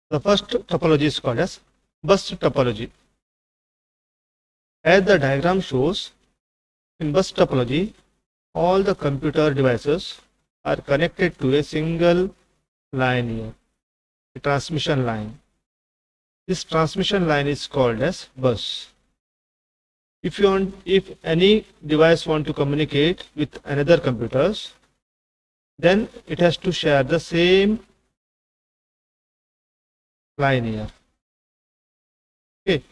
The first topology is called as bus topology. As the diagram shows, in bus topology, all the computer devices are connected to a single line here, a transmission line. This transmission line is called as bus. If any device want to communicate with another computers, then it has to share the same line here. Okay,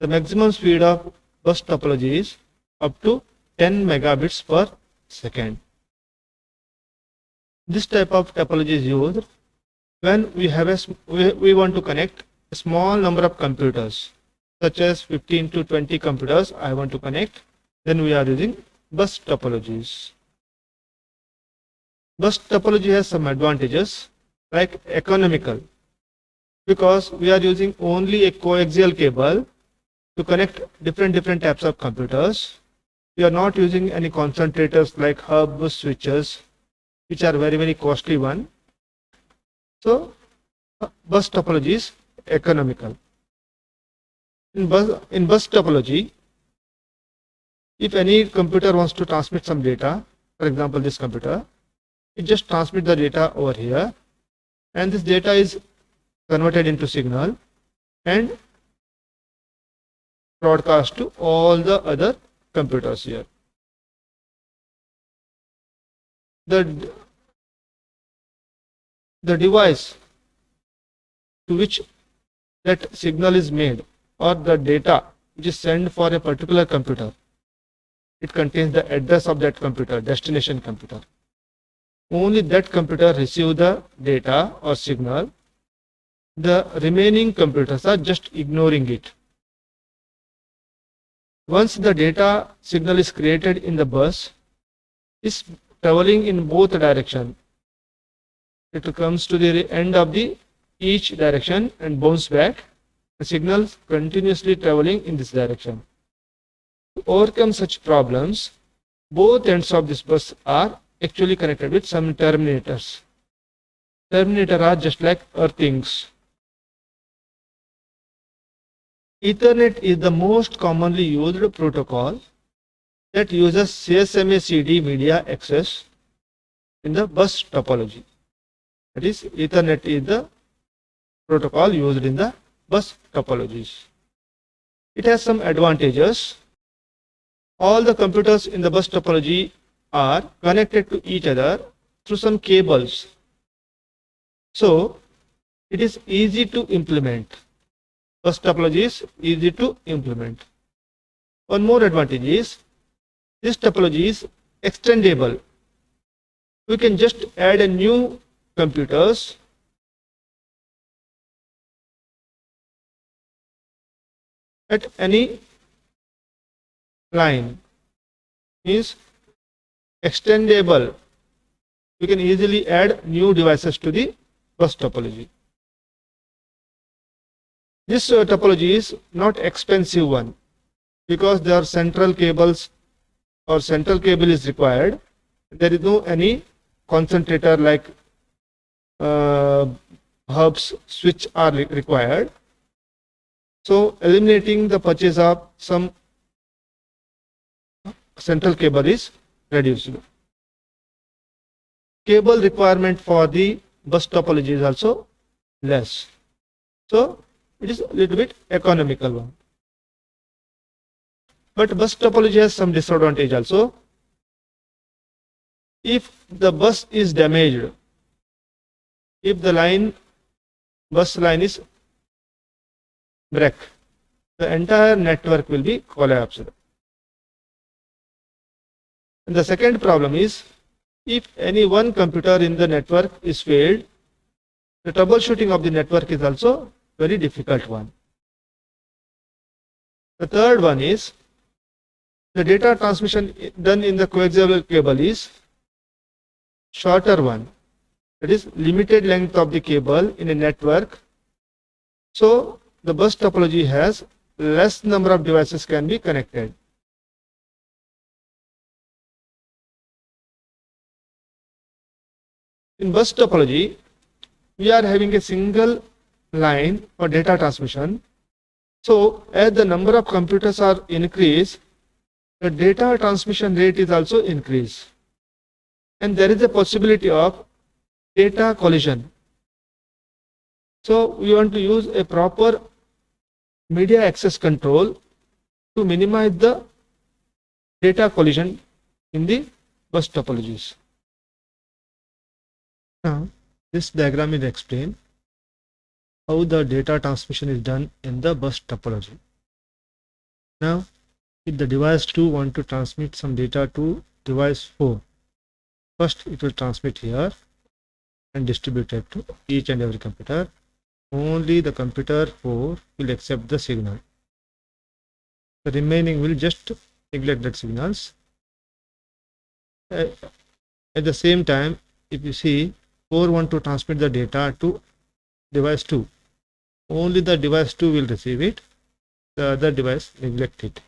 the maximum speed of bus topology is up to 10 megabits per second. This type of topology is used when we want to connect a small number of computers, such as 15 to 20 computers I want to connect. Then we are using bus topologies. Bus topology has some advantages like economical, because we are using only a coaxial cable to connect different types of computers. We are not using any concentrators like hubs, switches, which are very costly one. So bus topology is economical. In bus topology, if any computer wants to transmit some data, for example this computer, it just transmits the data over here, and this data is converted into signal and broadcast to all the other computers here. The device to which that signal is made, or the data which is sent for a particular computer, it contains the address of that computer, destination computer. Only that computer receives the data or signal. The remaining computers are just ignoring it. Once the data signal is created in the bus, is traveling in both directions. It comes to the end of the each direction and bounce back. The signal continuously traveling in this direction. To overcome such problems, both ends of this bus are actually connected with some terminators. Terminators are just like earthings. Ethernet is the most commonly used protocol that uses CSMA/CD media access in the bus topology. That is, Ethernet is the protocol used in the bus topologies. It has some advantages. All the computers in the bus topology are connected to each other through some cables. So it is easy to implement. Bus topology is easy to implement. One more advantage is this topology is extendable. We can just add a new computers at any line. Is extendable. We can easily add new devices to the bus topology. This topology is not expensive one, because there are central cables or central cable is required. There is no any concentrator like hubs, switch are required. So eliminating the purchase of some central cable is reduced. Cable requirement for the bus topology is also less. So it is a little bit economical one. But bus topology has some disadvantage also. If the bus is damaged, if the bus line is break, the entire network will be collapsed. And the second problem is, if any one computer in the network is failed, the troubleshooting of the network is also very difficult one. The third one is, the data transmission done in the coaxial cable is shorter one. That is limited length of the cable in a network. So the bus topology has less number of devices can be connected. In bus topology, we are having a single line for data transmission. So as the number of computers are increased, the data transmission rate is also increased. And there is a possibility of data collision. So we want to use a proper media access control to minimize the data collision in the bus topologies. Now, this diagram will explain how the data transmission is done in the bus topology. Now, if the device 2 want to transmit some data to device 4, first it will transmit here and distribute it to each and every computer. Only the computer 4 will accept the signal. The remaining will just neglect that signals. At the same time, if you see 4 want to transmit the data to device 2, only the device 2 will receive it, the other device neglect it.